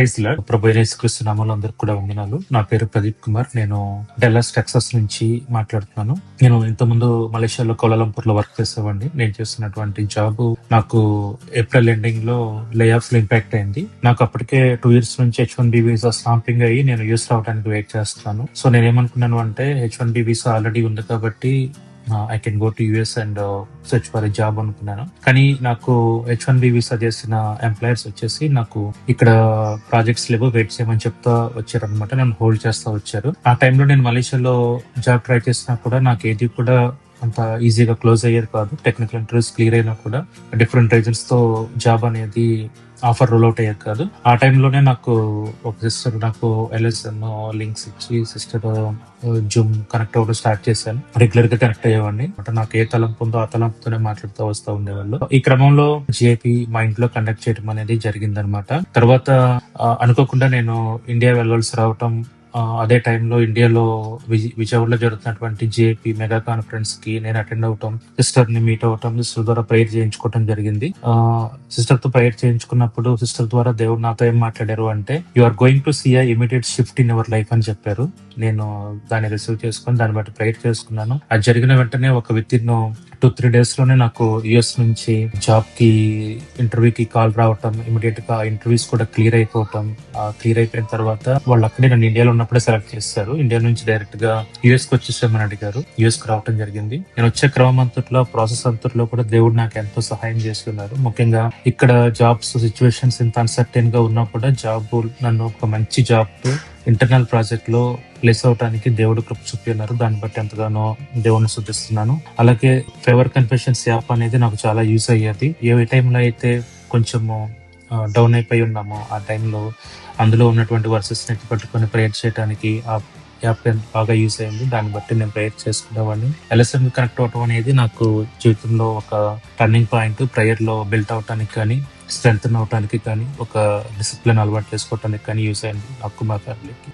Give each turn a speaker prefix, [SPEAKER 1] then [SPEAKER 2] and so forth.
[SPEAKER 1] Iceland ప్రభు అయిన యేసుక్రీస్తు నామములో అందరికి కూడా వందనాలు. నా పేరు ప్రదీప్ కుమార్. నేను డల్లాస్ టెక్సాస్ నుంచి మాట్లాడుతున్నాను. నేను ఇంతకుముందు మలేషియాలో కౌలాలంపూర్‌లో వర్క్ చేసేవాడిని. నేను చేస్తున్నటువంటి జాబ్ నాకు ఏప్రిల్ ఎండింగ్‌లో లే ఆఫ్‌లో ఇంపాక్ట్ అయింది. నాకు అప్పటికే 2 ఇయర్స్ నుంచి H-1B వీసా స్టాంపింగ్ అయ్యి నేను యూఎస్ రావడానికి వెయిట్ చేస్తున్నాను. సో నేనేమనుకున్నాను అంటే H-1B వీసా ఆల్రెడీ ఉంది కాబట్టి I can go to US and search for a job అనుకున్నాను. కానీ నాకు H-1B వీసా చేసిన ఎంప్లాయర్స్ వచ్చేసి నాకు ఇక్కడ ప్రాజెక్ట్స్ లేవు, వెయిట్ చేయమని చెప్తా వచ్చారనమాట. నన్ను హోల్డ్ చేస్తా వచ్చారు. ఆ టైంలో నేను మలేషియాలో జాబ్ ట్రై చేసినా కూడా నాకు ఏది కూడా అంత ఈజీగా క్లోజ్ అయ్యేది కాదు. టెక్నికల్ ఇంటర్వ్యూస్ క్లియర్ అయినా కూడా డిఫరెంట్ రీజన్స్ తో జాబ్ అనేది ఆఫర్ రోల్ అవుట్ అయ్యేది కాదు. ఆ టైంలోనే నాకు ఒక సిస్టర్ నాకు LSN లింక్స్ ఇచ్చి సిస్టర్ జూమ్ కనెక్ట్ అవ్వడం స్టార్ట్ చేశాను. రెగ్యులర్ గా కనెక్ట్ అయ్యేవాడిని. అంటే నాకు ఏ తలంపు ఉందో ఆ తలంపుతోనే మాట్లాడుతూ వస్తూ ఉండేవాళ్ళు. ఈ క్రమంలో JP మా ఇంట్లో కండక్ట్ చేయడం అనేది జరిగిందనమాట. తర్వాత అనుకోకుండా నేను ఇండియా వెళ్ళాల్సి రావటం, అదే టైంలో ఇండియాలో విజయవాడలో జరుగుతున్నటువంటి JP మెగా కాన్ఫరెన్స్ కి నేను అటెండ్ అవటం, సిస్టర్ ని మీట్ అవటం, సిస్టర్ ద్వారా ప్రేయర్ చేయించుకోవటం జరిగింది. సిస్టర్ తో ప్రేయర్ చేయించుకున్నప్పుడు సిస్టర్ ద్వారా దేవుడు నాతో ఏం మాట్లాడారు అంటే, you are going to see a immediate shift in your life అని చెప్పారు. నేను దాన్ని రిసీవ్ చేసుకుని దాన్ని బట్టి ప్రేయర్ చేసుకున్నాను. అది జరిగిన వెంటనే ఒక విత్ ఇన్ 2-3 days లోనే నాకు US నుంచి జాబ్ కి ఇంటర్వ్యూకి కాల్ రావటం, ఇమీడియట్ గా ఇంటర్వ్యూస్ కూడా క్లియర్ అయిపోవటం. క్లియర్ అయిపోయిన తర్వాత వాళ్ళు అక్కడే నన్ను ఇండియాలో ఉన్నప్పుడే సెలెక్ట్ చేశారు. ఇండియా నుంచి డైరెక్ట్ గా US కి వచ్చేసామని అడిగారు. US కి రావటం జరిగింది. నేను వచ్చే క్రమం అంతట్లో ప్రాసెస్ అంతట్లో కూడా దేవుడు నాకు ఎంతో సహాయం చేస్తున్నారు. ముఖ్యంగా ఇక్కడ జాబ్స్ సిచ్యువేషన్స్ ఇంత అన్సర్టైన్ గా ఉన్నా కూడా జాబ్ నన్ను ఒక మంచి జాబ్ ఇంటర్నల్ ప్రాజెక్ట్ లో ప్లేస్ అవడానికి దేవుడు కృప చూపిస్తున్నారు. దాన్ని బట్టి ఎంతగానో దేవుడిని స్తుతిస్తున్నాను. అలాగే ఫేవర్ కన్ఫెషన్స్ యాప్ అనేది నాకు చాలా యూస్ అయ్యేది. ఏ టైంలో అయితే కొంచెము డౌన్ అయిపోయి ఉన్నామో ఆ టైంలో అందులో ఉన్నటువంటి వర్సెస్ నెత్తి పట్టుకొని ప్రేయర్ చేయడానికి ఆ యాప్ బాగా యూస్ అయింది. దాన్ని బట్టి నేను ప్రేయర్ చేసుకునేవాడిని. LSM కనెక్ట్ అవటం అనేది నాకు జీవితంలో ఒక టర్నింగ్ పాయింట్. ప్రేయర్ లో బిల్ట్ అవటానికి కానీ, స్ట్రెంగ్త్ అవటానికి కానీ, ఒక డిసిప్లిన్ అలవాటు చేసుకోవటానికి కానీ యూస్ అయింది నాకు, మా ఫ్యామిలీకి.